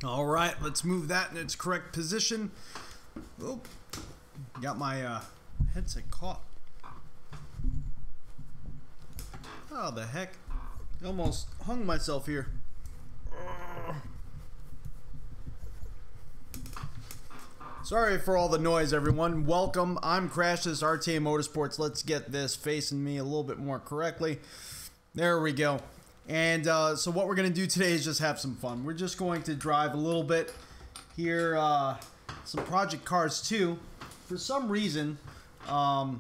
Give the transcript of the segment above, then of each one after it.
All right, let's move that in its correct position. Oh, got my headset caught. Oh, the heck. Almost hung myself here. Sorry for all the noise, everyone. Welcome. I'm Crash. This is RTA Motorsports. Let's get this facing me a little bit more correctly. There we go. And so what we're going to do today is just have some fun. We're just going to drive a little bit here, some Project Cars 2. For some reason, I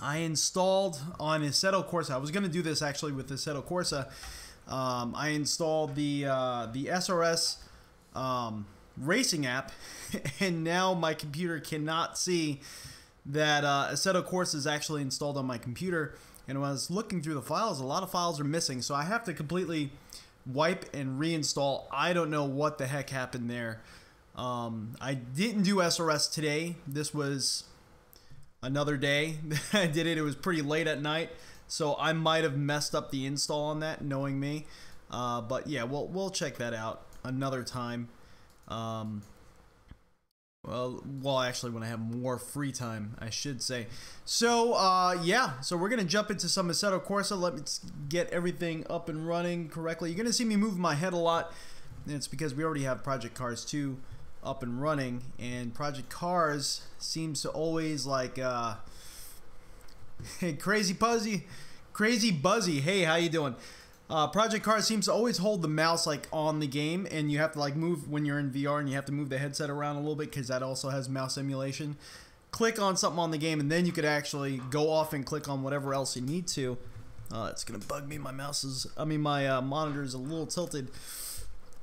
installed on Assetto Corsa. I was going to do this actually with Assetto Corsa. I installed the SRS racing app, and now my computer cannot see that Assetto Corsa is actually installed on my computer. And when I was looking through the files, a lot of files are missing, so I have to completely wipe and reinstall. I don't know what the heck happened there. I didn't do SRS today. This was another day I did it. It was pretty late at night, so I might have messed up the install on that, knowing me. But yeah, we'll check that out another time. Well, actually, when I have more free time, I should say. So, yeah. So we're gonna jump into some Assetto Corsa. Let me get everything up and running correctly. You're gonna see me move my head a lot, and it's because we already have Project Cars 2 up and running, and Project Cars seems to always like hey, crazy buzzy. Hey, how you doing? Project Cars seems to always hold the mouse like on the game, and you have to like move when you're in VR, and you have to move the headset around a little bit because that also has mouse emulation. Click on something on the game, and then you could actually go off and click on whatever else you need to. It's gonna bug me. My monitor is a little tilted.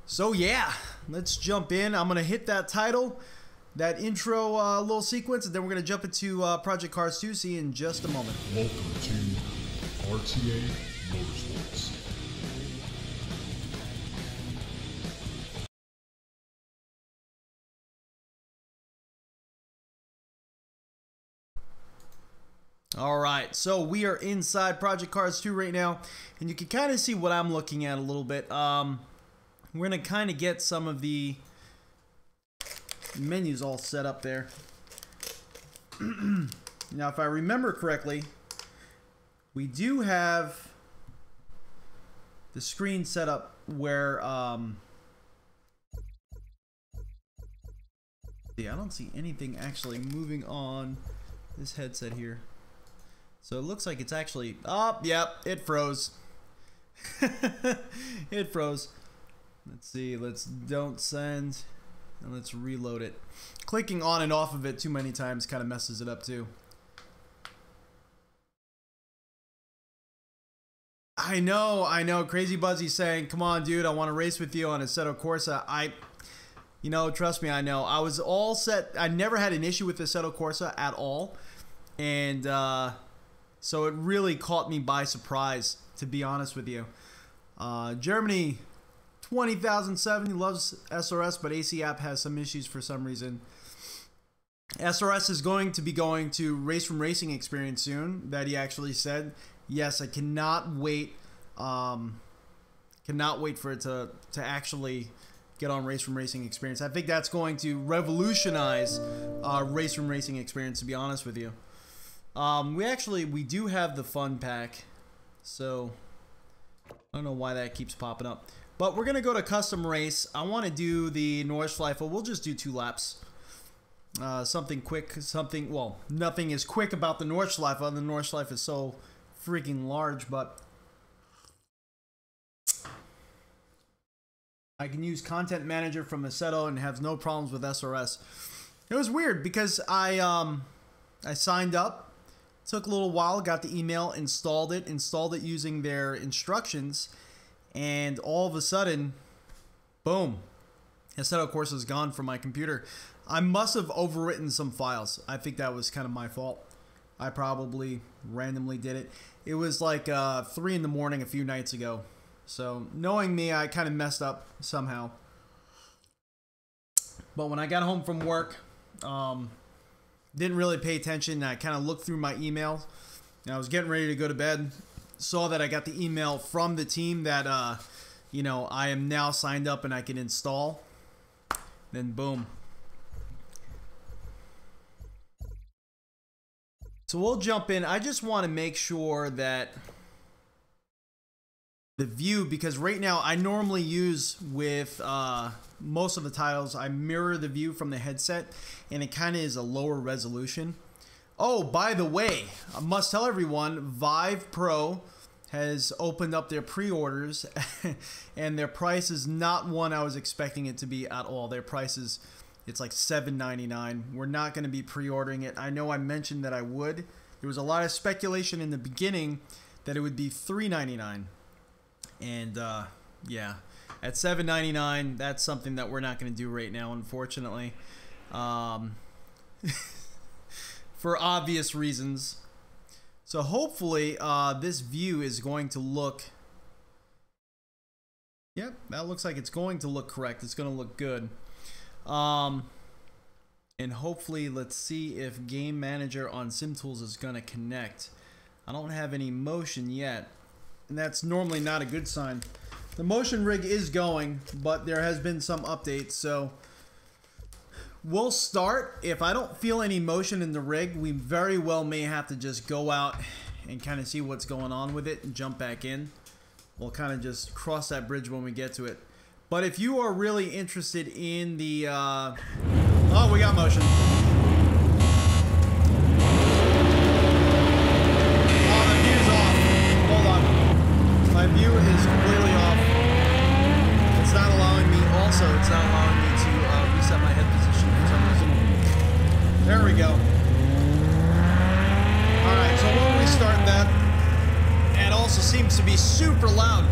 So yeah, let's jump in. I'm gonna hit that title, that intro little sequence, and then we're gonna jump into Project Cars 2. See you in just a moment. Welcome to RTA Motorsports. Alright, so we are inside Project Cars 2 right now, and you can kind of see what I'm looking at a little bit. We're going to kind of get some of the menus all set up there. Now, if I remember correctly, we do have the screen set up where, yeah, I don't see anything actually moving on this headset here. So it looks like it's actually, oh, yep, it froze. It froze. Let's see, don't send, and let's reload it. Clicking on and off of it too many times kind of messes it up too. I know, Crazy Buzzy saying, come on dude, I want to race with you on Assetto Corsa. You know, trust me, I know. I was all set. I never had an issue with Assetto Corsa at all. And, so it really caught me by surprise, to be honest with you. Germany 20,007 loves SRS, but AC app has some issues for some reason. SRS is going to be going to Race from Racing Experience soon, that he actually said. Yes, I cannot wait. Cannot wait for it to actually get on Race from Racing Experience. I think that's going to revolutionize Race from Racing Experience, to be honest with you. We do have the fun pack, so I don't know why that keeps popping up. But we're gonna go to custom race. I want to do the Nordschleife. We'll just do 2 laps. Something quick. Well, nothing is quick about the Nordschleife. The Nordschleife is so freaking large, but I can use Content Manager from Assetto and have no problems with SRS. It was weird because I signed up. Took a little while, got the email, installed it using their instructions, and all of a sudden, boom, Assetto Corsa is gone from my computer. I must have overwritten some files. I think that was kind of my fault. I probably randomly did it. It was like 3 in the morning a few nights ago. So knowing me, I kind of messed up somehow. But when I got home from work, didn't really pay attention. I kind of looked through my email, and I was getting ready to go to bed. Saw that I got the email from the team that, you know, I am now signed up and I can install. Then boom. So we'll jump in. I just want to make sure that the view, because right now I normally use with most of the titles, I mirror the view from the headset, and it kind of is a lower resolution. Oh, by the way, I must tell everyone, Vive Pro has opened up their pre-orders, and their price is not one I was expecting it to be at all. Their price is, it's like $7.99. We're not going to be pre-ordering it. I know I mentioned that I would. There was a lot of speculation in the beginning that it would be $3.99. And yeah, at $7.99, that's something that we're not going to do right now, unfortunately. For obvious reasons. So hopefully this view is going to look, yep, that looks like it's going to look correct. It's going to look good. And hopefully, let's see if Game Manager on SimTools is going to connect. I don't have any motion yet, and that's normally not a good sign. The motion rig is going, but there has been some updates, so we'll start. If I don't feel any motion in the rig, we very well may have to just go out and kind of see what's going on with it and jump back in. We'll kind of just cross that bridge when we get to it. But if you are really interested in the oh, we got motion. Oh, the view's off. Hold on. My view is completely off. It's not allowing me, also, it's not allowing me to reset my head position for some reason. There we go. Alright, so we'll restart that. It also seems to be super loud.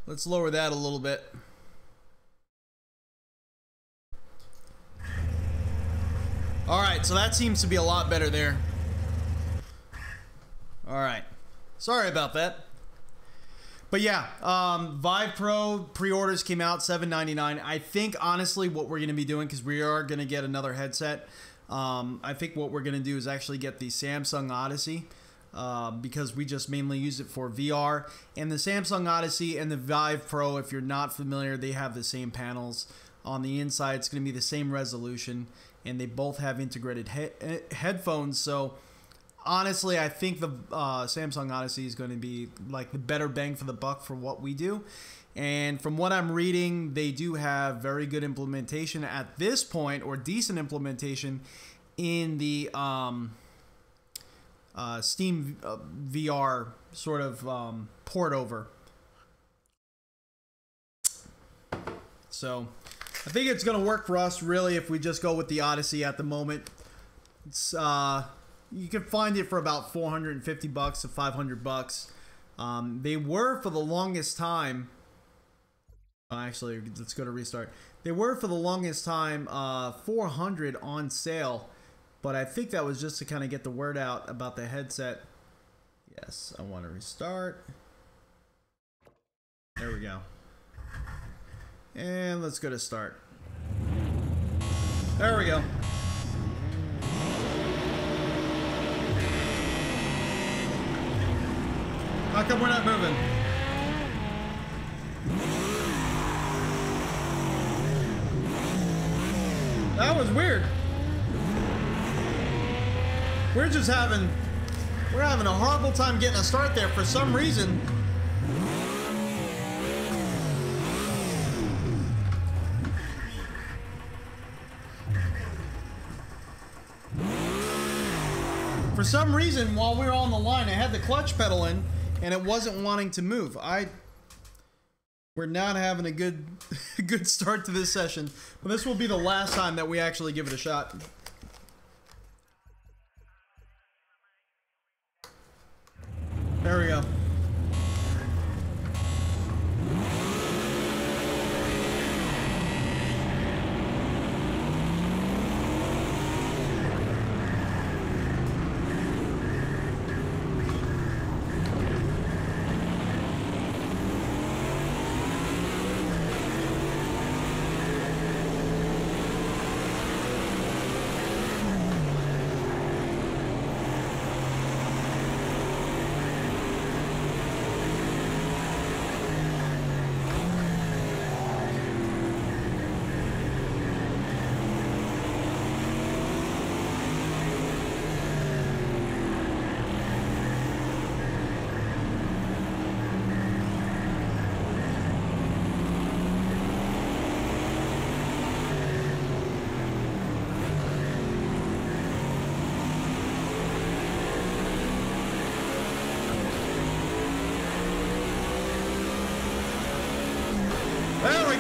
Let's lower that a little bit. Alright, so that seems to be a lot better there. Alright. Sorry about that. But yeah, Vive Pro pre-orders came out $7.99. I think honestly what we're going to be doing, because we are going to get another headset, I think what we're going to do is actually get the Samsung Odyssey. Because we just mainly use it for VR. And the Samsung Odyssey and the Vive Pro, if you're not familiar, they have the same panels. On the inside, it's going to be the same resolution, and they both have integrated headphones. So honestly, I think the Samsung Odyssey is going to be like the better bang for the buck for what we do. And from what I'm reading, they do have very good implementation at this point, or decent implementation in the Steam VR sort of port over. So I think it's going to work for us really if we just go with the Odyssey at the moment. It's you can find it for about $450 to $500. They were for the longest time. Actually, let's go to restart. They were for the longest time $400 on sale. But I think that was just to kind of get the word out about the headset. Yes, I want to restart. There we go. And let's go to start. There we go. How come we're not moving? That was weird. We're having a horrible time getting a start there for some reason. For some reason, while we were on the line, I had the clutch pedal in, and it wasn't wanting to move. We're not having a good start to this session, but this will be the last time that we actually give it a shot. There we go.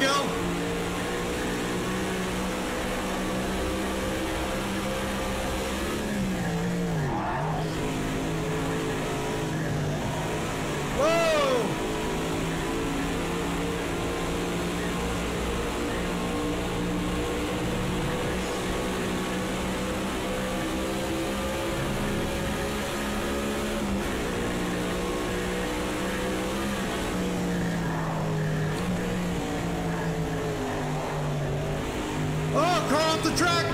go. Car off the track.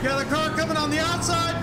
Got a car coming on the outside.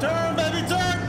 Turn, baby, turn!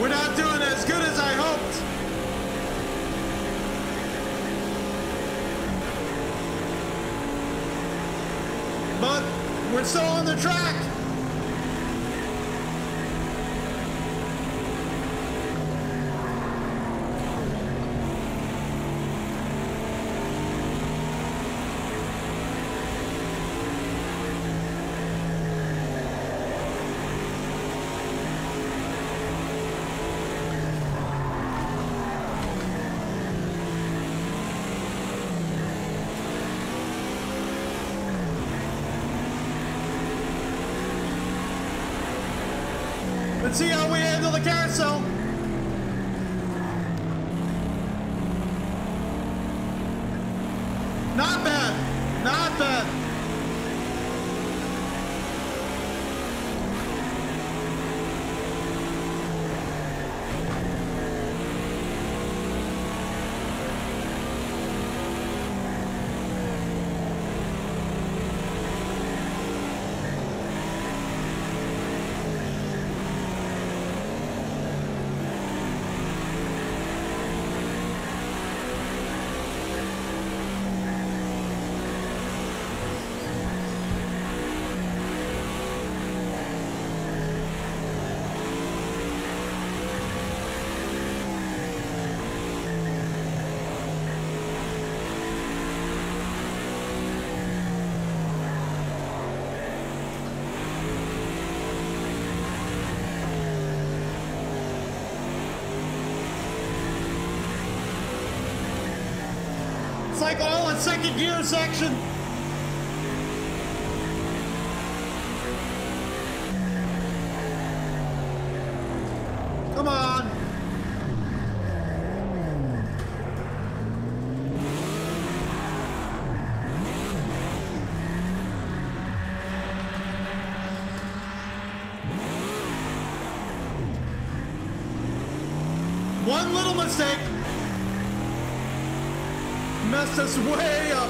We're not doing as good as I hoped. But we're still on the track. Let's see how we handle the carousel. Not bad. Not bad. It's like all in second gear section. One little mistake messed us way up.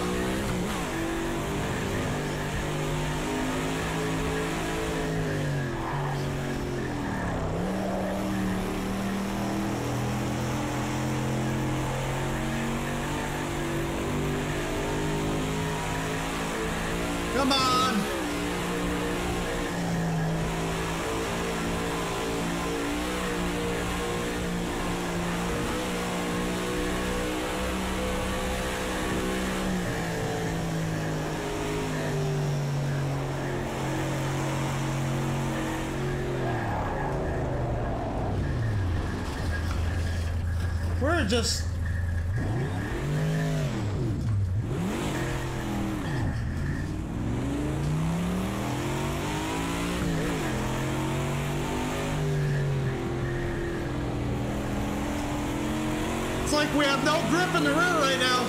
Come on. We're just... It's like we have no grip in the rear right now.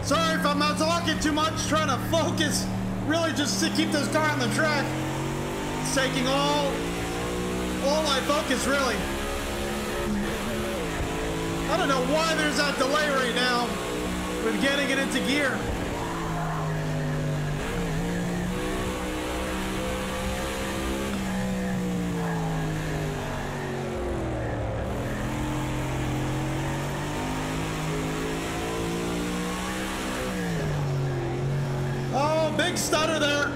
Sorry if I'm not talking too much, trying to focus, really just to keep this car on the track. It's taking all my focus, really. I don't know why there's that delay right now with getting it into gear. Oh, big stutter there.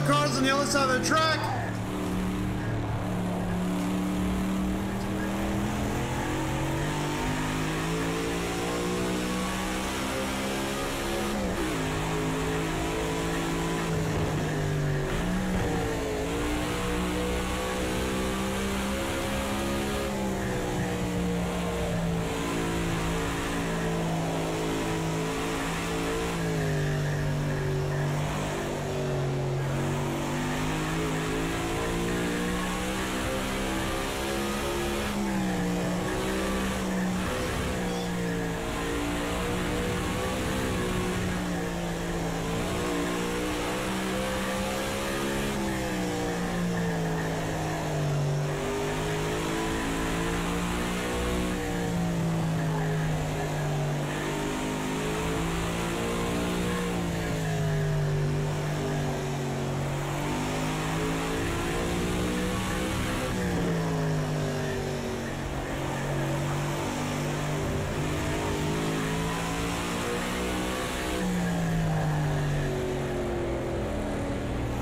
of cars on the other side of the track.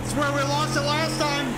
It's where we lost it last time.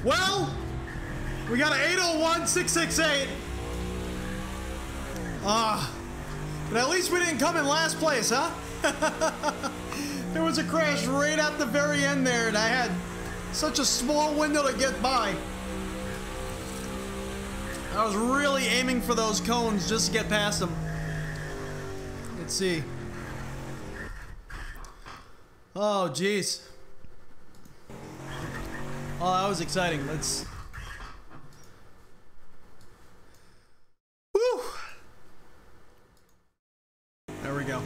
Well, we got an 801-668. But at least we didn't come in last place, huh? There was a crash right at the very end there, and I had such a small window to get by. I was really aiming for those cones just to get past them. Let's see. Oh, jeez. Oh, that was exciting. Let's... Woo! There we go.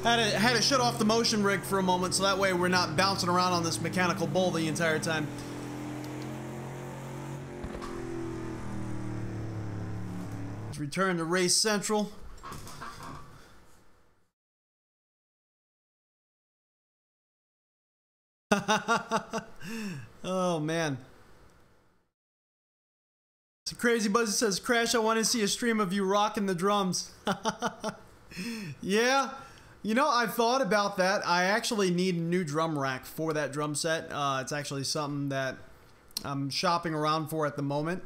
Had to shut off the motion rig for a moment so that way we're not bouncing around on this mechanical bull the entire time. Let's return to Race Central. Oh man. So Crazy Buzzy says, Crash, I want to see a stream of you rocking the drums. Yeah, you know, I've thought about that. I actually need a new drum rack for that drum set. It's actually something that I'm shopping around for at the moment.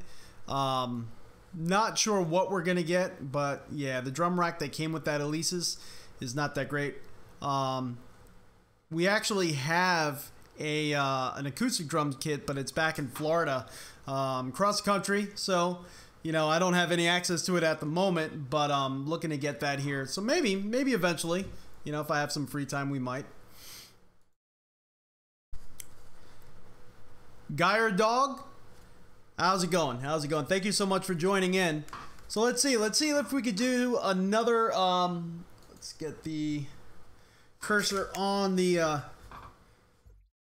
Not sure what we're gonna get, but yeah, the drum rack that came with that Elise's is not that great. We actually have an acoustic drum kit, but it's back in Florida. cross country. So, you know, I don't have any access to it at the moment, but I'm looking to get that here. So maybe eventually, you know, if I have some free time, we might. Geyer Dog, how's it going? How's it going? Thank you so much for joining in. So let's see if we could do another. Let's get the cursor on the.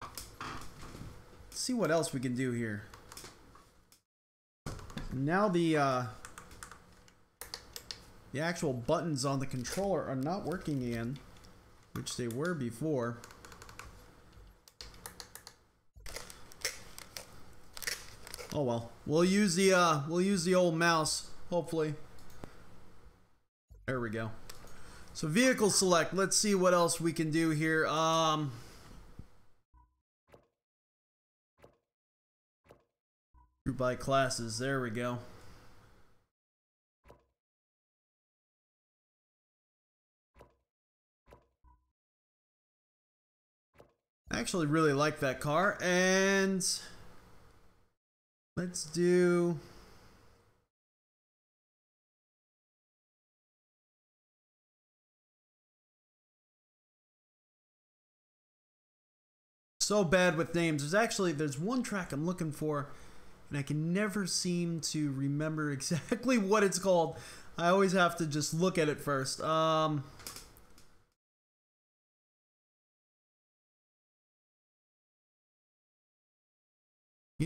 Let's see what else we can do here. Now the actual buttons on the controller are not working again, which they were before. Oh well, we'll use the old mouse, hopefully. There we go. So vehicle select, let's see what else we can do here. Group by classes, there we go. I actually really like that car, and let's do so bad with names. There's one track I'm looking for and I can never seem to remember exactly what it's called. I always have to just look at it first. You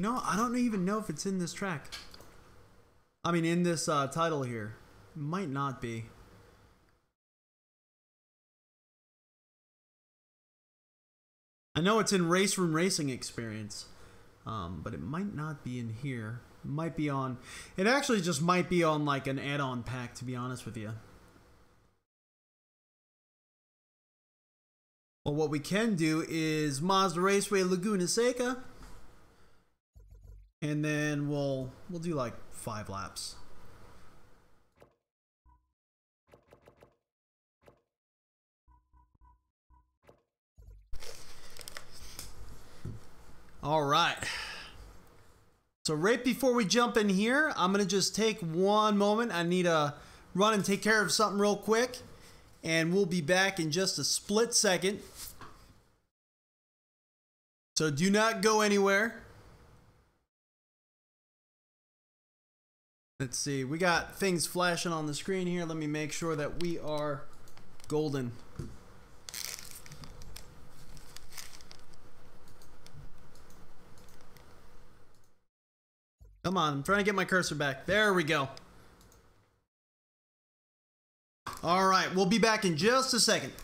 know, I don't even know if it's in this track. I mean, in this title here. It might not be. I know it's in Race Room Racing Experience, but it might not be in here. It might be on... It actually just might be on like an add-on pack, to be honest with you. Well, what we can do is Mazda Raceway Laguna Seca. And then we'll do like 5 laps. All right. So right before we jump in here, I'm going to just take one moment. I need to run and take care of something real quick. And we'll be back in just a split second. So do not go anywhere. Let's see, we got things flashing on the screen here. Let me make sure that we are golden. Come on, I'm trying to get my cursor back. There we go. All right, we'll be back in just a second.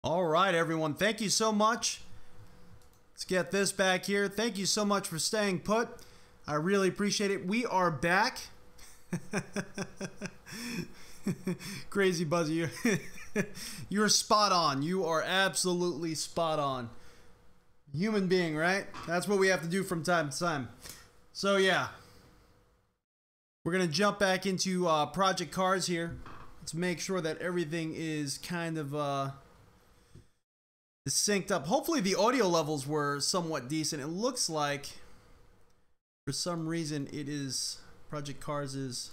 All right, everyone. Thank you so much. Let's get this back here. Thank you so much for staying put. I really appreciate it. We are back. Crazy Buzzy, you're spot on. You are absolutely spot on. Human being, right? That's what we have to do from time to time. So yeah, we're gonna jump back into Project Cars here. Let's make sure that everything is kind of synced up. Hopefully the audio levels were somewhat decent. It looks like for some reason it is Project Cars is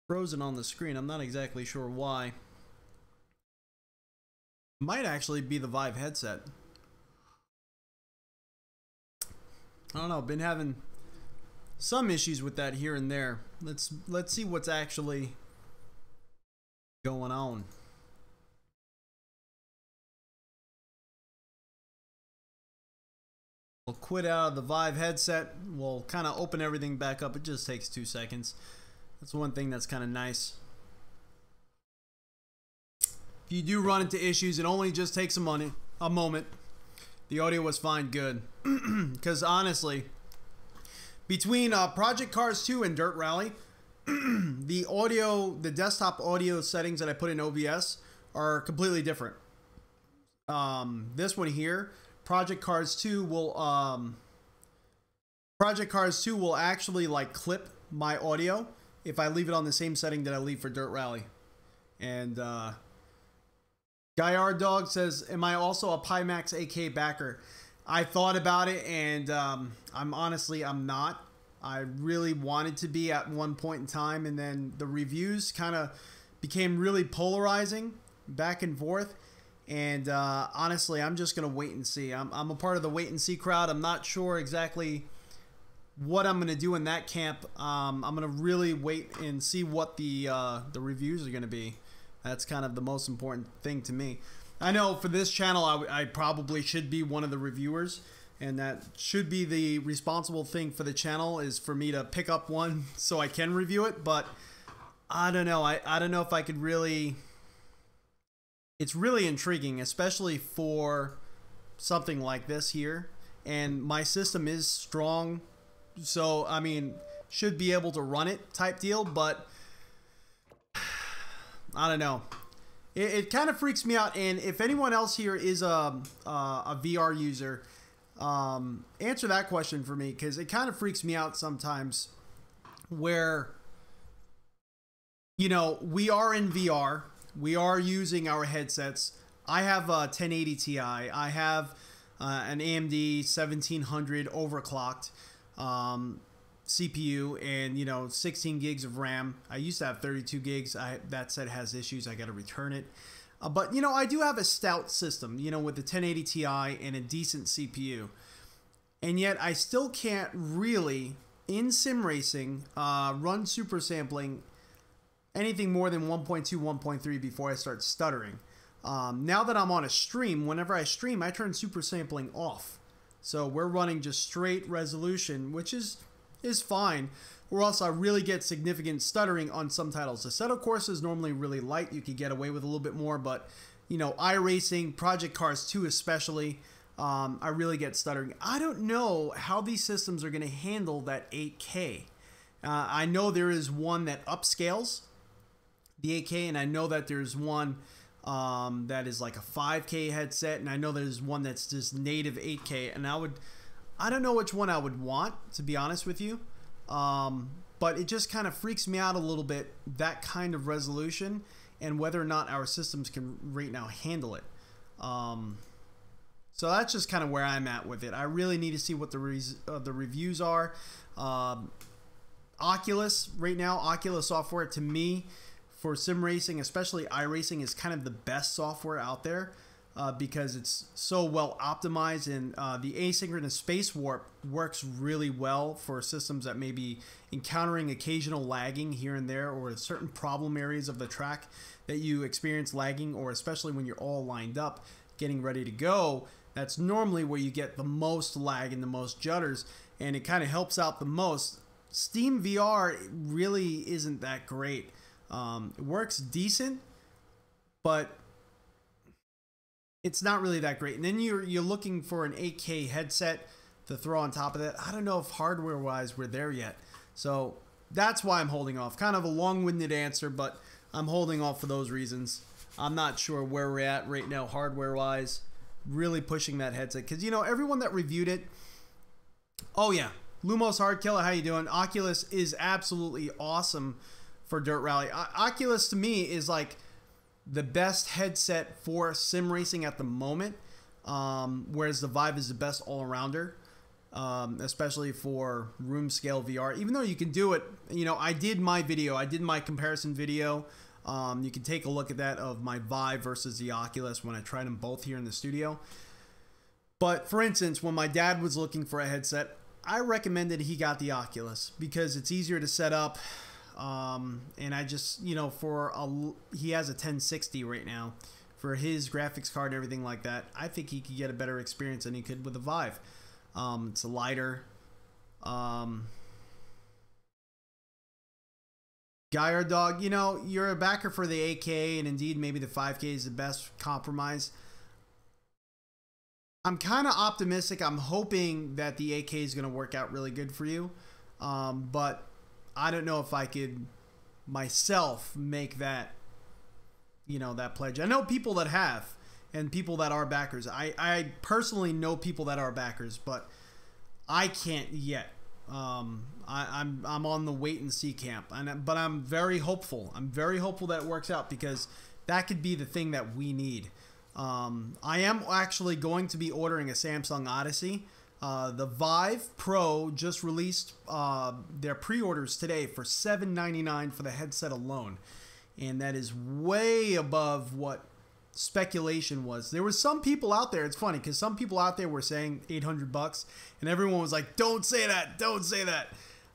frozen on the screen. I'm not exactly sure why. Might actually be the Vive headset. I don't know. Been having some issues with that here and there. Let's see what's actually going on. We'll quit out of the Vive headset. We'll kind of open everything back up. It just takes 2 seconds. That's one thing that's kind of nice. If you do run into issues, it only just takes a moment. The audio was fine, good. Because honestly, between Project Cars 2 and Dirt Rally, the desktop audio settings that I put in OBS are completely different. This one here, Project Cars 2 will actually like clip my audio if I leave it on the same setting that I leave for Dirt Rally. And Guyard Dog says, am I also a Pimax AK backer? I thought about it, and I'm not. I really wanted to be at one point in time, and then the reviews kind of became really polarizing back and forth. And honestly, I'm just going to wait and see. I'm a part of the wait and see crowd. I'm not sure exactly what I'm going to do in that camp. I'm going to really wait and see what the reviews are going to be. That's kind of the most important thing to me. I know for this channel, I probably should be one of the reviewers, and that should be the responsible thing for the channel, is for me to pick up one so I can review it. But I don't know. I don't know if I could really... It's really intriguing, especially for something like this here. And my system is strong, so I mean, should be able to run it type deal. But I don't know. It kind of freaks me out. And if anyone else here is a VR user, answer that question for me, because it kind of freaks me out sometimes. Where, you know, we are in VR. We are using our headsets. I have a 1080 Ti. I have an AMD 1700 overclocked CPU, and, you know, 16 gigs of RAM. I used to have 32 gigs. That set has issues. I got to return it. But, you know, I do have a stout system, you know, with the 1080 Ti and a decent CPU. And yet I still can't really, in sim racing, run super sampling anything more than 1.2, 1.3 before I start stuttering. Now that I'm on a stream, whenever I stream, I turn super sampling off. So we're running just straight resolution, which is fine. Or else I really get significant stuttering on some titles. The Assetto Corsa is normally really light. You could get away with a little bit more, but, you know, iRacing, Project Cars 2 especially, I really get stuttering. I don't know how these systems are going to handle that 8K. I know there is one that upscales the 8K, and I know that there's one that is like a 5K headset, and I know there's one that's just native 8K, and I don't know which one I would want, to be honest with you, but it just kind of freaks me out a little bit, that kind of resolution, and whether or not our systems can right now handle it. So that's just kind of where I'm at with it. I really need to see what the reviews are. Oculus right now, Oculus software to me, for sim racing, especially iRacing, is kind of the best software out there because it's so well optimized, and the asynchronous space warp works really well for systems that may be encountering occasional lagging here and there, or certain problem areas of the track that you experience lagging, or especially when you're all lined up getting ready to go. That's normally where you get the most lag and the most jutters, and it kind of helps out the most. Steam VR really isn't that great. It works decent, but it's not really that great. And then you're looking for an 8K headset to throw on top of that. I don't know if hardware-wise we're there yet. So that's why I'm holding off. Kind of a long-winded answer, but I'm holding off for those reasons. I'm not sure where we're at right now hardware-wise. Really pushing that headset. Because, you know, everyone that reviewed it... Oh, yeah. Lumos Hardkiller, how you doing? Oculus is absolutely awesome for Dirt Rally. Oculus, to me, is like the best headset for sim racing at the moment. Whereas the Vive is the best all-arounder. Especially for room scale VR, even though you can do it. You know, I did my video, I did my comparison video. You can take a look at that of my Vive versus the Oculus when I tried them both here in the studio. But for instance, when my dad was looking for a headset, I recommended he got the Oculus because it's easier to set up. And I just, you know, he has a 1060 right now. For his graphics card and everything like that, I think he could get a better experience than he could with the Vive. It's lighter. Geyer Dog, you know, you're a backer for the 8K, and indeed maybe the 5K is the best compromise. I'm kind of optimistic. I'm hoping that the 8K is going to work out really good for you. But I don't know if I could myself make that, you know, that pledge. I know people that have. And people that are backers. I personally know people that are backers, but I can't yet. I'm on the wait and see camp, but I'm very hopeful. I'm very hopeful that it works out because that could be the thing that we need. I am actually going to be ordering a Samsung Odyssey. The Vive Pro just released their pre-orders today for $799 for the headset alone, and that is way above what speculation was. There was some people out there, it's funny because some people out there were saying $800 and everyone was like, don't say that, don't say that.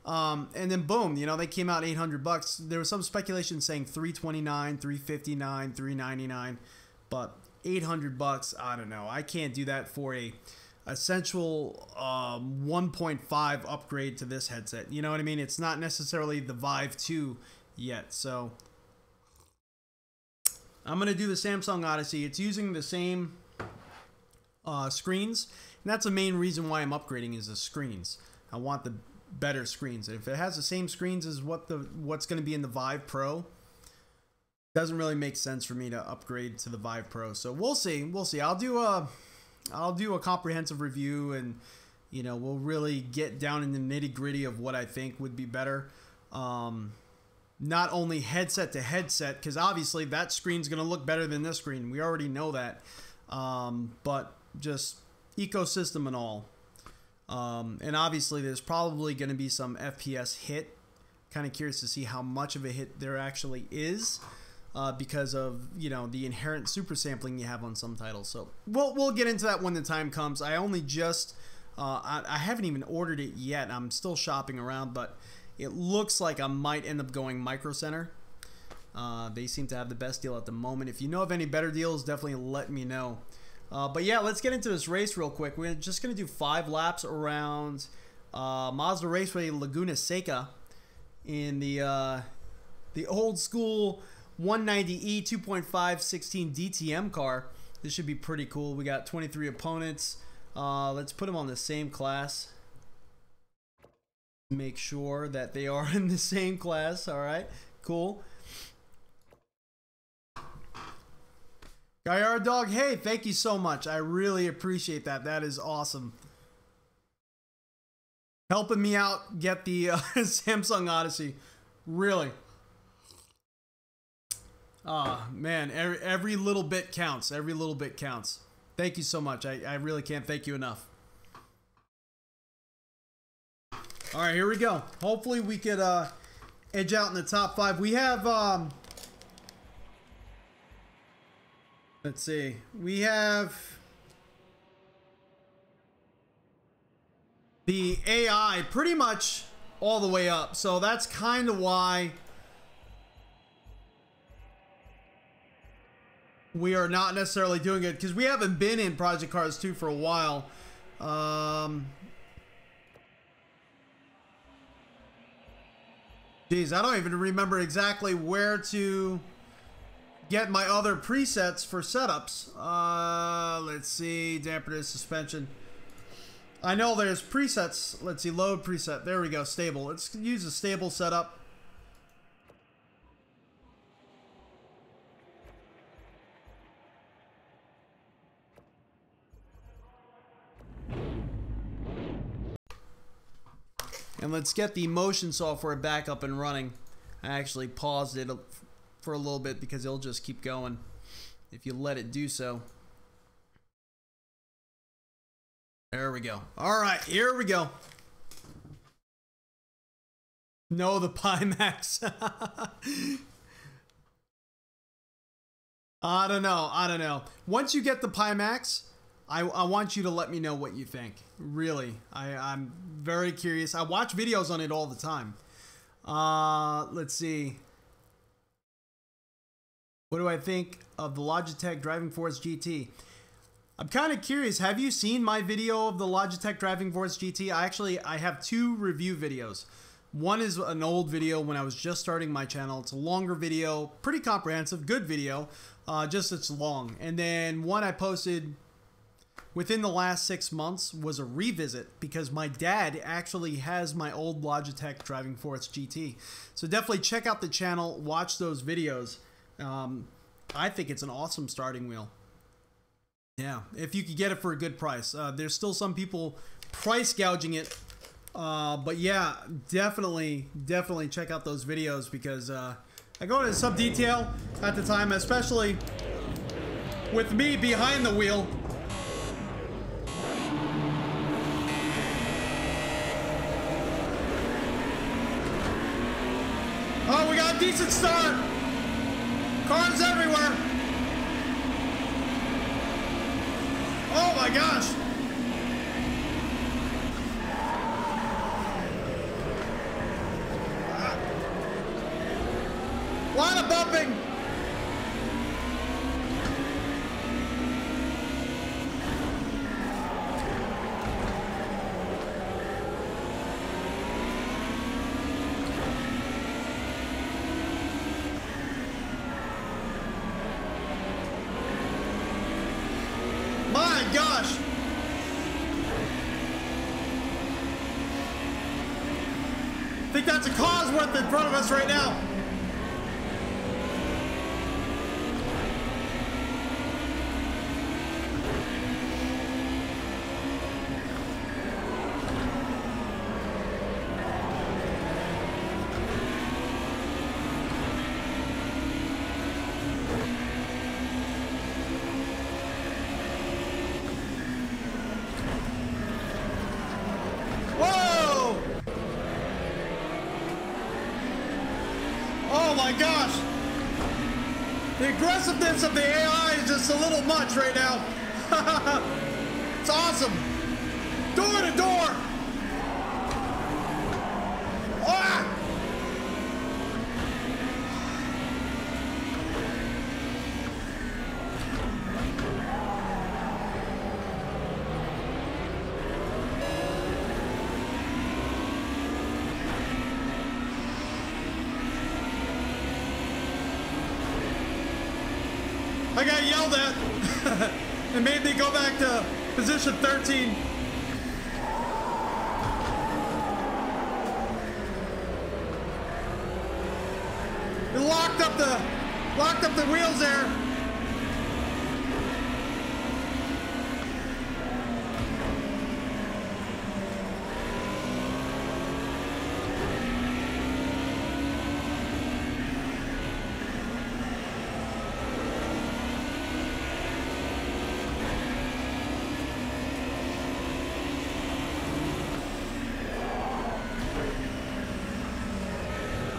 And then boom, you know, they came out $800. There was some speculation saying $329, $359, $399, but $800, I don't know. I can't do that for a essential 1.5 upgrade to this headset. You know what I mean? It's not necessarily the Vive 2 yet, so I'm going to do the Samsung Odyssey. It's using the same screens, and that's the main reason why I'm upgrading is the screens. I want the better screens. If it has the same screens as what's going to be in the Vive Pro, doesn't really make sense for me to upgrade to the Vive Pro. So we'll see. We'll see. I'll do a comprehensive review, and you know, we'll really get down in the nitty-gritty of what I think would be better. Not only headset to headset, because obviously that screen's going to look better than this screen. We already know that. But just ecosystem and all. And obviously there's probably going to be some FPS hit. Kind of curious to see how much of a hit there actually is. Because of, you know, the inherent super sampling you have on some titles. So we'll get into that when the time comes. I only just... I haven't even ordered it yet. I'm still shopping around, but... It looks like I might end up going Micro Center. They seem to have the best deal at the moment. If you know of any better deals, definitely let me know. But yeah, let's get into this race real quick. We're just going to do 5 laps around Mazda Raceway Laguna Seca in the old school 190E 2.5 16 DTM car. This should be pretty cool. We got 23 opponents. Let's put them on the same class. Make sure that they are in the same class. All right, cool. Geyer Dog, hey, thank you so much. I really appreciate that. That is awesome. Helping me out get the Samsung Odyssey. Really. Man, every little bit counts. Every little bit counts. Thank you so much. I really can't thank you enough. All right, here we go. Hopefully we could edge out in the top 5. We have, let's see. We have the AI pretty much all the way up. So that's kind of why we are not necessarily doing it, because we haven't been in Project Cars 2 for a while. Geez, I don't even remember exactly where to get my other presets for setups. Let's see, dampener, suspension. I know there's presets. Let's see, load preset. There we go, stable. Let's use a stable setup. And let's get the motion software back up and running. I actually paused it for a little bit because it'll just keep going if you let it do so. There we go. All right, here we go. No, the Pimax. I don't know. Once you get the Pimax, I want you to let me know what you think. Really, I'm very curious. I watch videos on it all the time. Let's see. What do I think of the Logitech Driving Force GT? I'm kind of curious. Have you seen my video of the Logitech Driving Force GT? I have two review videos. One is an old video when I was just starting my channel. It's a longer video, pretty comprehensive, good video. Just it's long. And then one I posted within the last 6 months was a revisit because my dad actually has my old Logitech Driving Force GT. So definitely check out the channel, watch those videos. I think it's an awesome starting wheel. Yeah, if you could get it for a good price. There's still some people price gouging it. But yeah, definitely check out those videos because I go into some detail at the time, especially with me behind the wheel. Oh, we got a decent start. Cars everywhere. Oh my gosh. A lot of bumping. My gosh. I think that's a Cosworth in front of us right now. Oh my gosh! The aggressiveness of the AI is just a little much right now. It's awesome. Door to door. Ah! I got yelled at. It made me go back to position 13. It locked up the wheels there.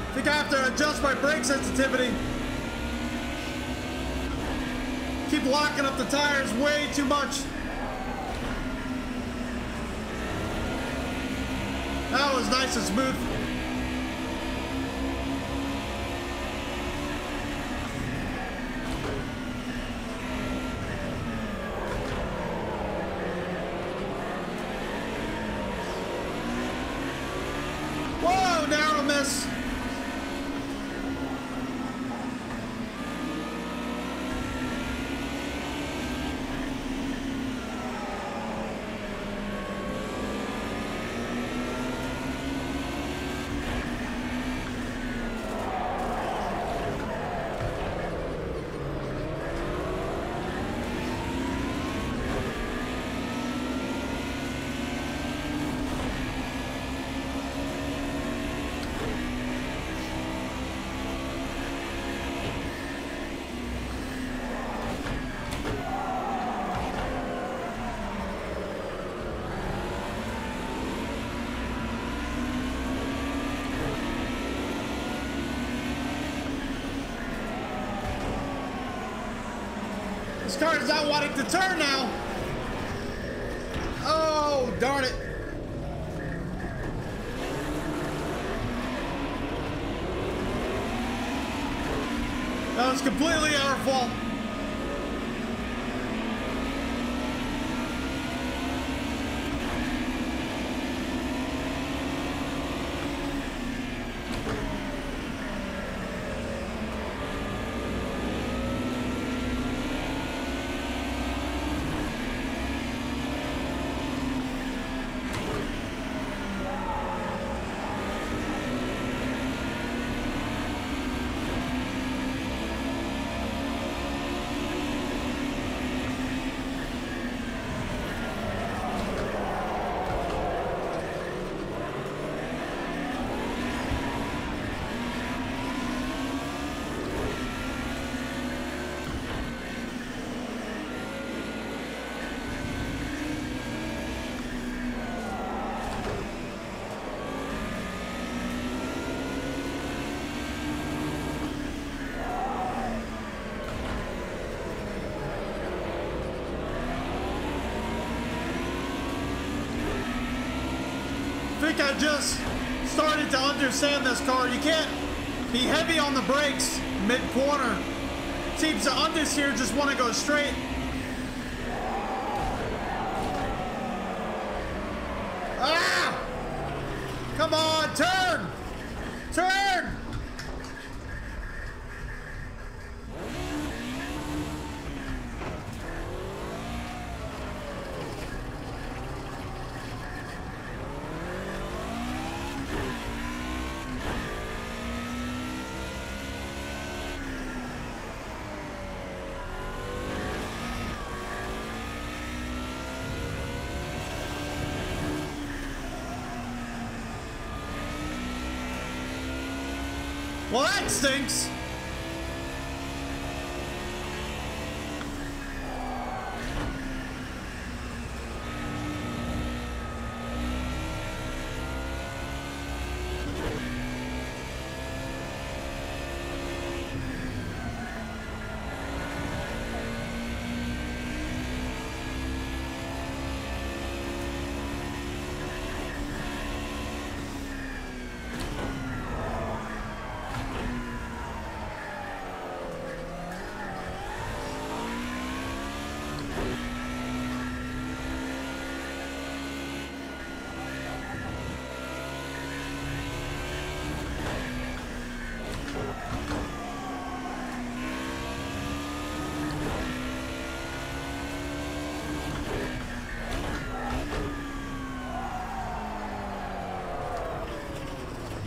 I think I have to adjust my brake sensitivity. Keep locking up the tires way too much. That was nice and smooth. Whoa, narrow miss. This car is not wanting to turn now. Oh, darn it. That was completely our fault. I just started to understand this car. You can't be heavy on the brakes mid-corner. Seems to understeer, just want to go straight. Ah! Come on, turn! Turn! Well, that stinks.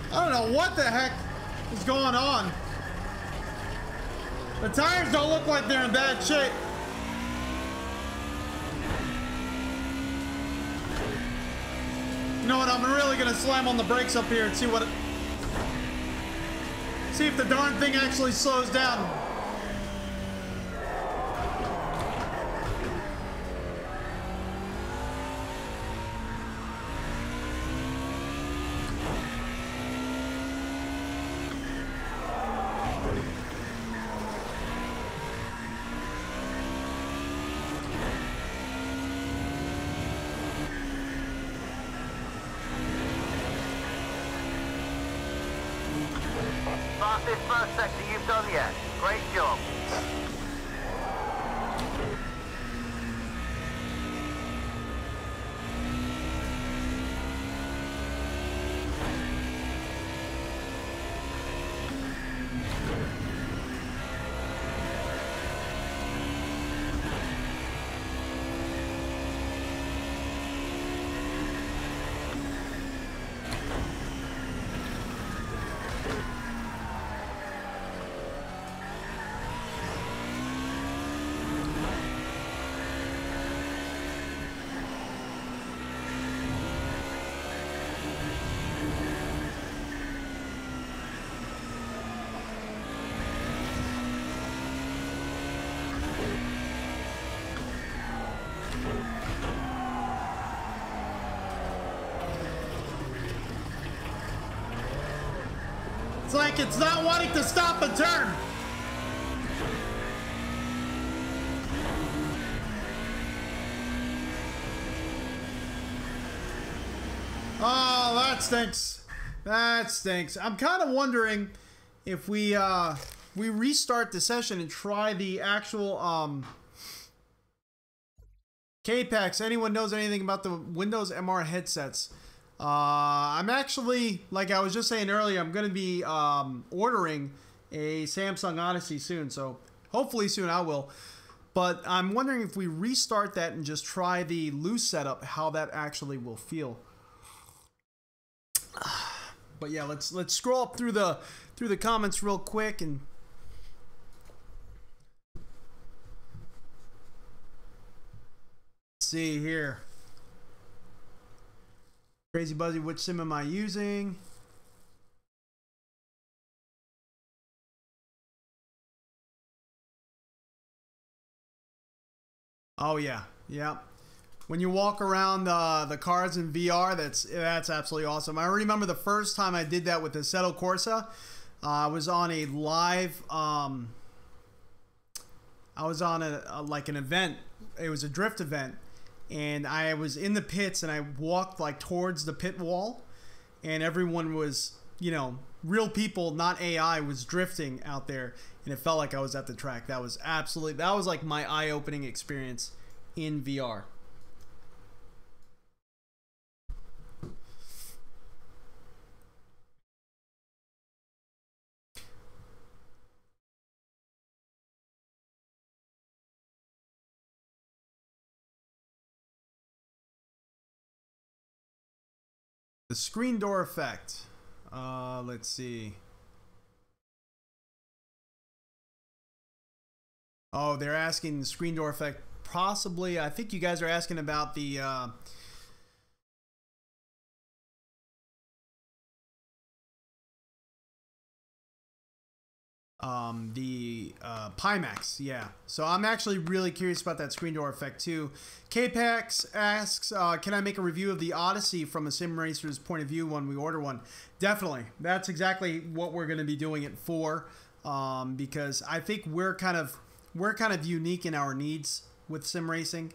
I don't know what the heck is going on. The tires don't look like they're in bad shape. You know what? I'm really gonna slam on the brakes up here and see what see if the darn thing actually slows down. Fastest first sector you've done yet. Great job. It's like it's not wanting to stop and turn. Oh, that stinks. That stinks. I'm kind of wondering if we restart the session and try the actual K-Pax. Anyone knows anything about the Windows MR headsets? I'm actually, like I was just saying earlier, I'm going to be ordering a Samsung Odyssey soon, so hopefully soon I will. But I'm wondering if we restart that and just try the loose setup, how that actually will feel. But yeah, let's scroll up through the comments real quick and see here. Crazy Buzzy, which sim am I using? Oh yeah, yeah. When you walk around the cars in VR, that's absolutely awesome. I remember the first time I did that with the Assetto Corsa. I was on a live. I was on like an event. It was a drift event, and I was in the pits, and I walked like towards the pit wall, and everyone was, you know, real people, not AI, was drifting out there, and it felt like I was at the track. That was like my eye-opening experience in VR. The screen door effect. Let's see. Oh, they're asking the screen door effect. Possibly, I think you guys are asking about the Pimax, yeah. So I'm actually really curious about that screen door effect too. K-Pax asks, can I make a review of the Odyssey from a sim racer's point of view when we order one? Definitely. That's exactly what we're going to be doing it for, because I think we're kind of unique in our needs with sim racing.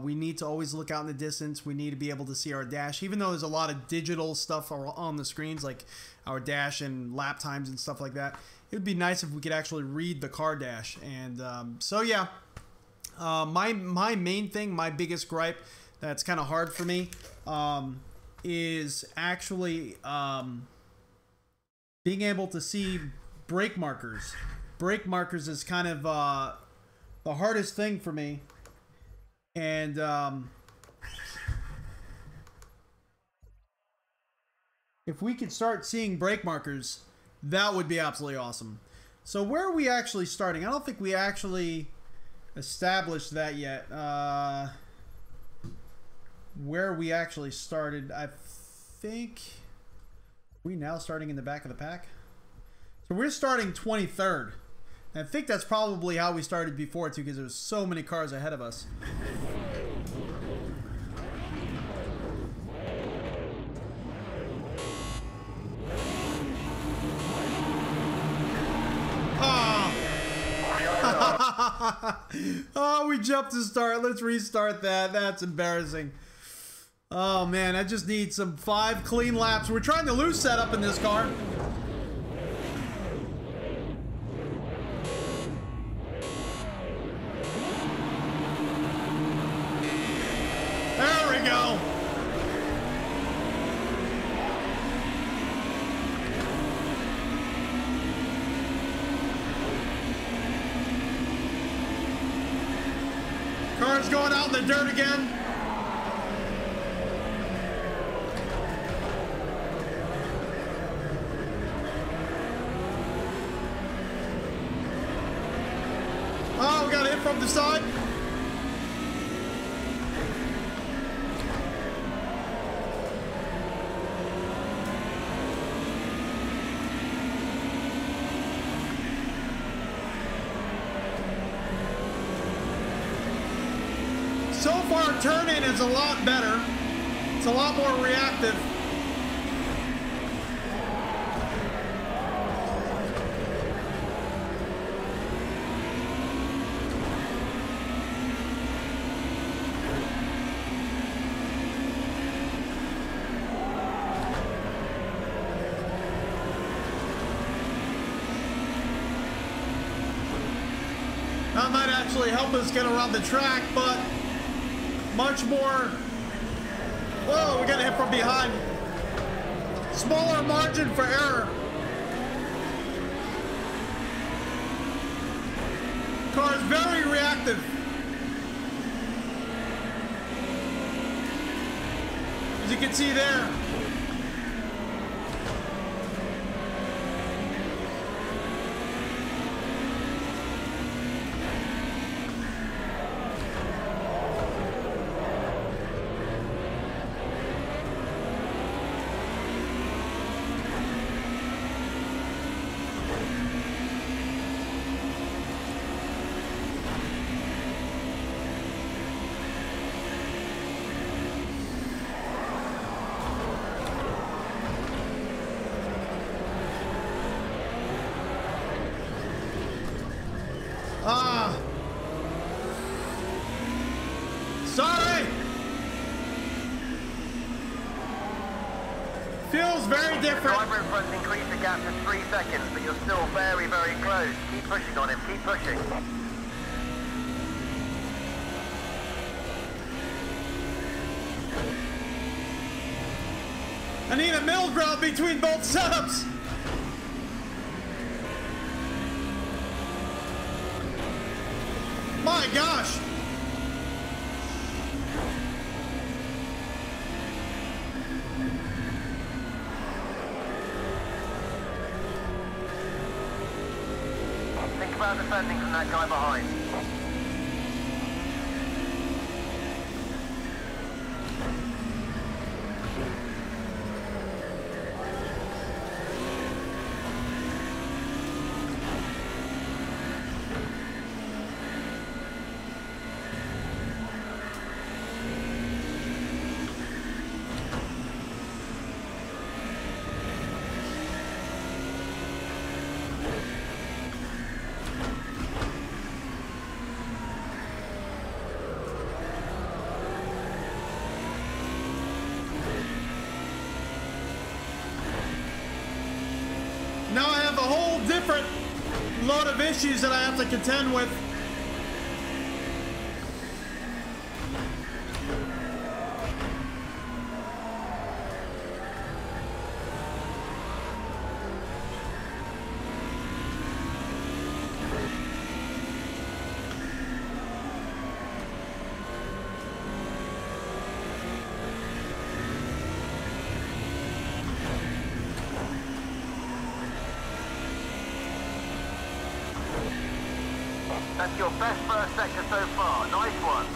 We need to always look out in the distance. We need to be able to see our dash, even though there's a lot of digital stuff on the screens, like our dash and lap times and stuff like that. It would be nice if we could actually read the car dash. And so yeah, my main thing, my biggest gripe that's kind of hard for me, is actually being able to see brake markers. Brake markers is kind of the hardest thing for me. And if we could start seeing brake markers, that would be absolutely awesome. So where are we actually starting? I don't think we actually established that yet. Where we actually started, I think we now starting in the back of the pack. So we're starting 23rd. And I think that's probably how we started before too, because there was so many cars ahead of us. Oh, we jumped to start. Let's restart that. That's embarrassing. Oh man, I just need some 5 clean laps. We're trying to lose setup in this car. There we go. Car's going out in the dirt again. Oh, we got hit from the side. So far, turn-in is a lot better. It's a lot more reactive. That might actually help us get around the track, but much more. Whoa, we got hit from behind. Smaller margin for error. Car is very reactive. As you can see there. Sorry. Feels very different. The driver in front increased the gap to 3 seconds, but you're still very, very close. Keep pushing on him, keep pushing. I need a middle ground between both setups. My gosh. Think about defending from that guy behind. Now I have a whole different load of issues that I have to contend with. That's your best first sector so far. Nice one.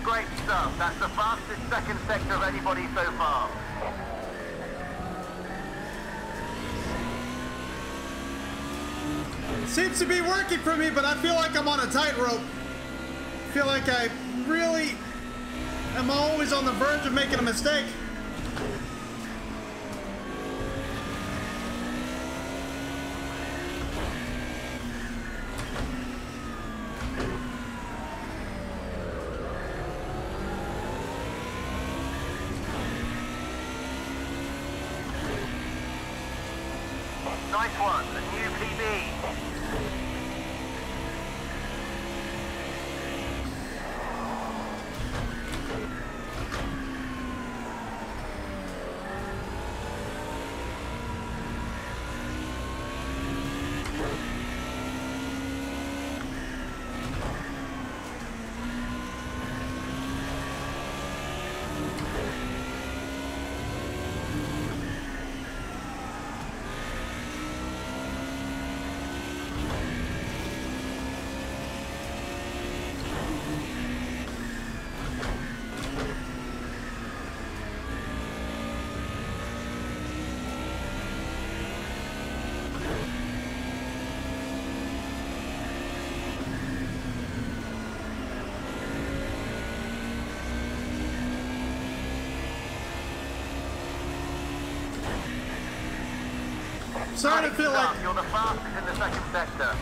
Great stuff. That's the fastest second sector of anybody so far. Seems to be working for me, but I feel like I'm on a tightrope. I feel like I really am always on the verge of making a mistake. Nice one. A new PB. starting to feel like... You're the fastest in the second sector.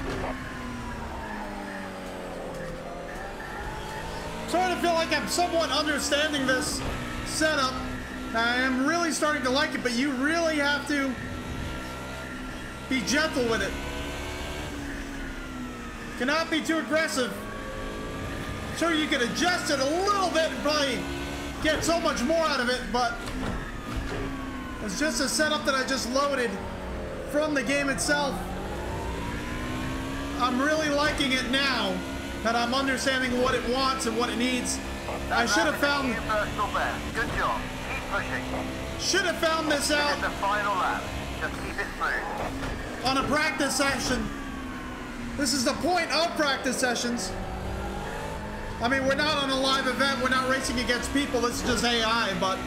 Starting to feel like I'm somewhat understanding this setup. I am really starting to like it, but you really have to be gentle with it. Cannot be too aggressive. Sure, you can adjust it a little bit and probably get so much more out of it, but it's just a setup that I just loaded from the game itself. I'm really liking it now that I'm understanding what it wants and what it needs. I should have found... Good job. Keep pushing. Should have found this out. It's the final lap. Just keep it smooth. On a practice session. This is the point of practice sessions. I mean, we're not on a live event. We're not racing against people. This is just AI, but...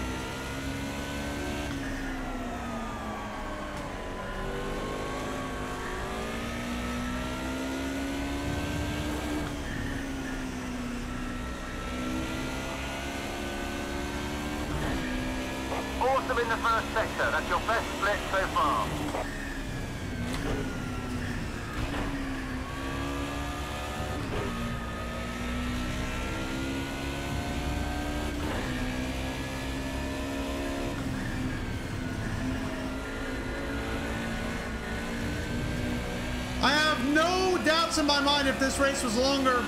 Awesome in the first sector. That's your best split so far. I have no doubts in my mind if this race was longer,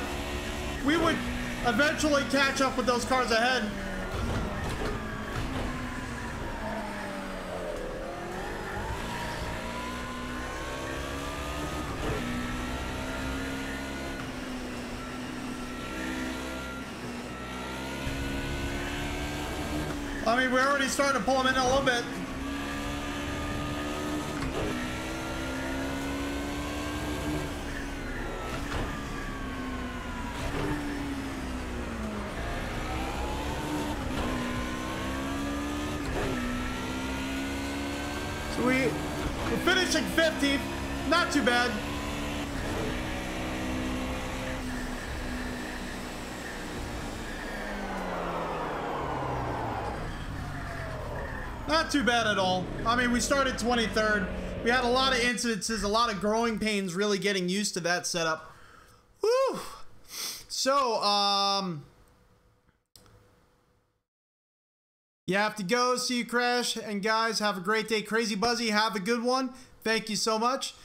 we would eventually catch up with those cars ahead. I mean, we're already starting to pull them in a little bit. So we're finishing 15th. Not too bad. Not too bad at all. I mean, we started 23rd. We had a lot of incidences, a lot of growing pains really getting used to that setup. Woo! So, you have to go. See you, Crash. And guys, have a great day. Crazy Buzzy, have a good one. Thank you so much.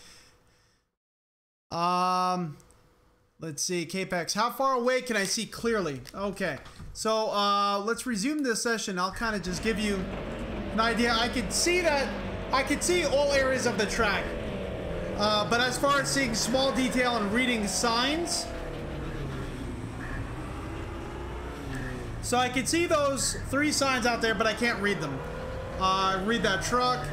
Let's see, Capex. How far away can I see clearly? Okay. So, let's resume this session. I'll kind of just give you an idea. I could see all areas of the track. But as far as seeing small detail and reading signs, so I can see those 3 signs out there, but I can't read them. Read that truck.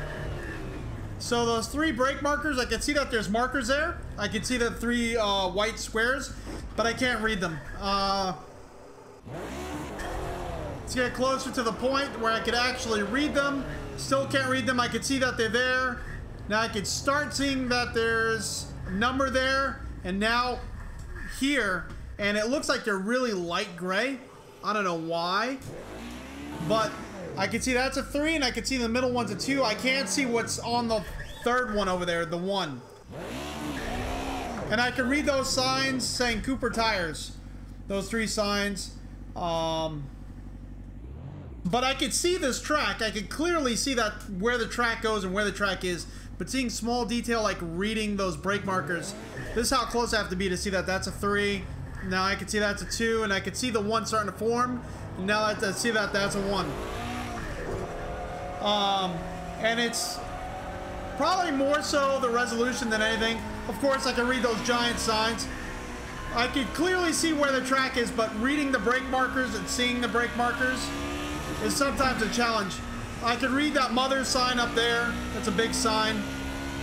So those 3 brake markers, I can see that there's markers there. I can see the 3 white squares, but I can't read them. Let's get closer to the point where I could actually read them. Still can't read them. I can see that they're there. Now I can start seeing that there's a number there, and now here, and it looks like they're really light gray. I don't know why, but I can see that's a 3, and I can see the middle one's a 2. I can't see what's on the 3rd one over there, the 1. And I can read those signs saying Cooper tires. Those 3 signs. But I can see this track. I can clearly see that where the track goes and where the track is. But seeing small detail like reading those brake markers, this is how close I have to be to see that that's a 3. Now I can see that's a 2, and I can see the 1 starting to form. And now I see that that's a 1. And it's probably more so the resolution than anything. Of course, I can read those giant signs. I can clearly see where the track is, but reading the brake markers and seeing the brake markers is sometimes a challenge. I can read that mother sign up there. That's a big sign.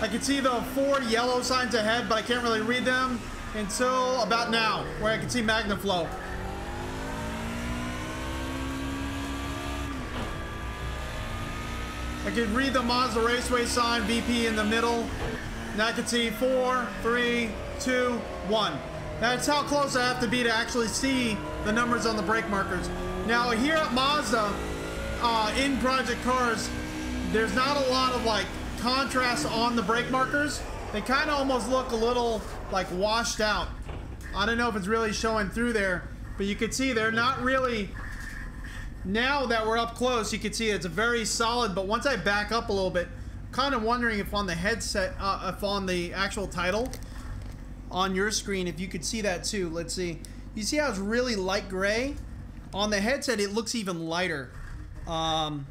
I can see the 4 yellow signs ahead, but I can't really read them until about now, where I can see MagnaFlow. I can read the Mazda Raceway sign, VP in the middle. Now I can see 4, 3, 2, 1. That's how close I have to be to actually see the numbers on the brake markers. Now here at Mazda, in Project Cars, there's not a lot of like contrast on the brake markers, they kind of almost look a little like washed out. I don't know if it's really showing through there, but you can see they're not really. Now that we're up close, you can see it's a very solid, but once I back up a little bit, kind of wondering if on the headset, if on the actual title on your screen, if you could see that too. Let's see. You see how it's really light gray? On the headset, it looks even lighter. Oh,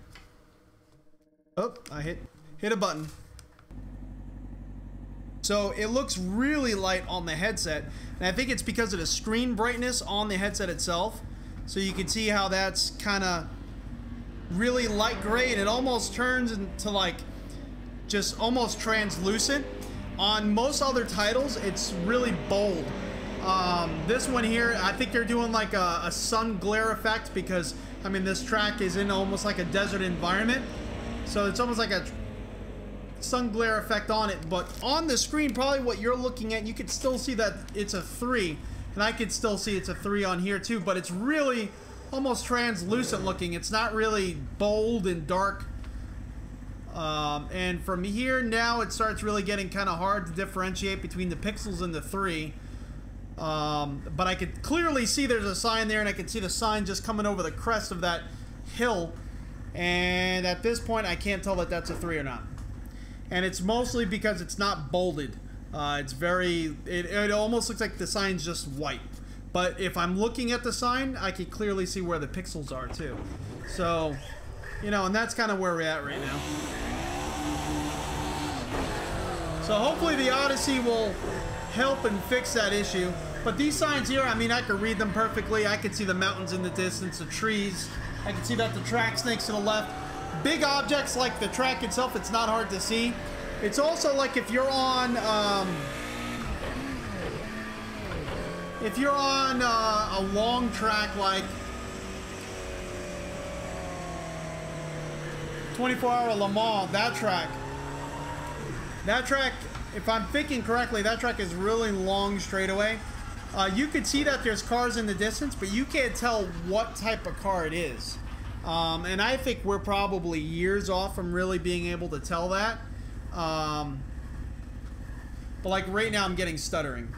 I hit a button. So it looks really light on the headset, and I think it's because of the screen brightness on the headset itself. So you can see how that's kind of really light gray, and it almost turns into like just almost translucent. On most other titles, it's really bold. This one here, I think they're doing like a sun glare effect because, I mean, this track is in almost like a desert environment. So it's almost like a sun glare effect on it. But on the screen, probably what you're looking at, you can still see that it's a 3. And I could still see it's a 3 on here too, but it's really almost translucent looking. It's not really bold and dark. And from here now, it starts really getting kind of hard to differentiate between the pixels and the 3. But I could clearly see there's a sign there, and I can see the sign just coming over the crest of that hill. And at this point, I can't tell that that's a 3 or not. And it's mostly because it's not bolded. It's very, it almost looks like the sign's just white. But if I'm looking at the sign, I can clearly see where the pixels are too. So, you know, and that's kind of where we're at right now. So hopefully the Odyssey will help and fix that issue. But these signs here, I mean, I can read them perfectly. I can see the mountains in the distance, the trees. I can see that the track's next to the left. Big objects like the track itself, it's not hard to see. It's also like if you're on a long track like 24-hour Le Mans, that track, if I'm thinking correctly, that track is really long straightaway. You could see that there's cars in the distance, but you can't tell what type of car it is. And I think we're probably years off from really being able to tell that. But like right now I'm getting stuttering,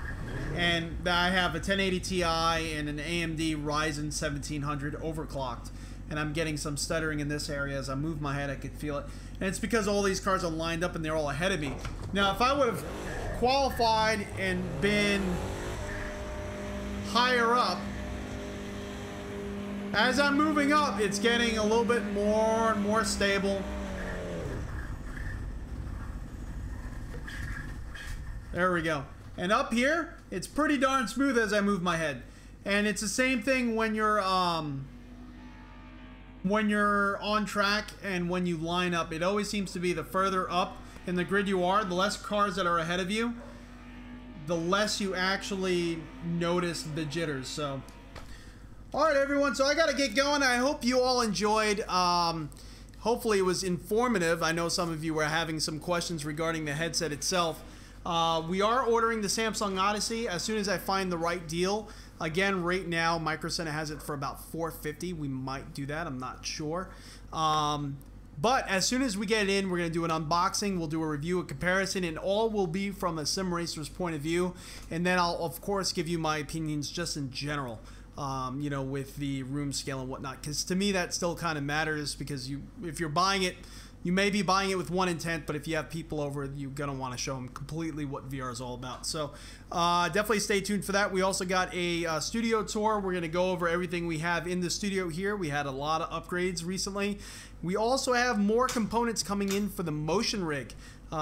and I have a 1080 Ti and an AMD Ryzen 1700 overclocked, and I'm getting some stuttering in this area. As I move my head, I could feel it, and it's because all these cars are lined up and they're all ahead of me. Now if I would have qualified and been higher up, as I'm moving up, it's getting a little bit more and more stable. There we go. And up here, it's pretty darn smooth as I move my head. And it's the same thing when you're on track and when you line up. It always seems to be the further up in the grid you are, the less cars that are ahead of you, the less you actually notice the jitters. So, all right, everyone. So I got to get going. I hope you all enjoyed. Hopefully it was informative. I know some of you were having some questions regarding the headset itself. We are ordering the Samsung Odyssey as soon as I find the right deal. Again, right now, Micro Center has it for about $450. We might do that. I'm not sure. But as soon as we get it in, we're going to do an unboxing. We'll do a review, a comparison, and all will be from a sim racer's point of view. And then I'll, of course, give you my opinions just in general, you know, with the room scale and whatnot. Because to me, that still kind of matters, because if you're buying it, you may be buying it with one intent, but if you have people over, you're going to want to show them completely what VR is all about. So definitely stay tuned for that. We also got a studio tour. We're going to go over everything we have in the studio here. We had a lot of upgrades recently. We also have more components coming in for the motion rig.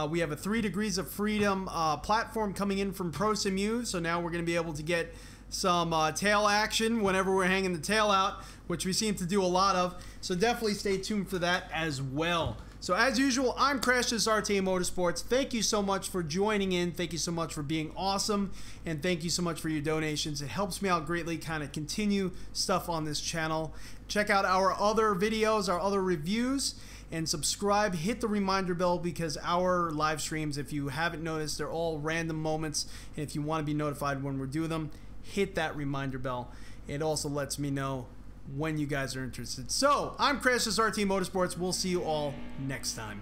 We have a 3 Degrees of Freedom platform coming in from Prosimu. So now we're going to be able to get some tail action whenever we're hanging the tail out, which we seem to do a lot of. So definitely stay tuned for that as well. So as usual, I'm Crashes RTA Motorsports. Thank you so much for joining in. Thank you so much for being awesome. And thank you so much for your donations. It helps me out greatly, kind of continue stuff on this channel. Check out our other videos, our other reviews, and subscribe. Hit the reminder bell, because our live streams, if you haven't noticed, they're all random moments. And if you want to be notified when we're doing them, hit that reminder bell. It also lets me know when you guys are interested. So, I'm Crashes RT Motorsports. We'll see you all next time.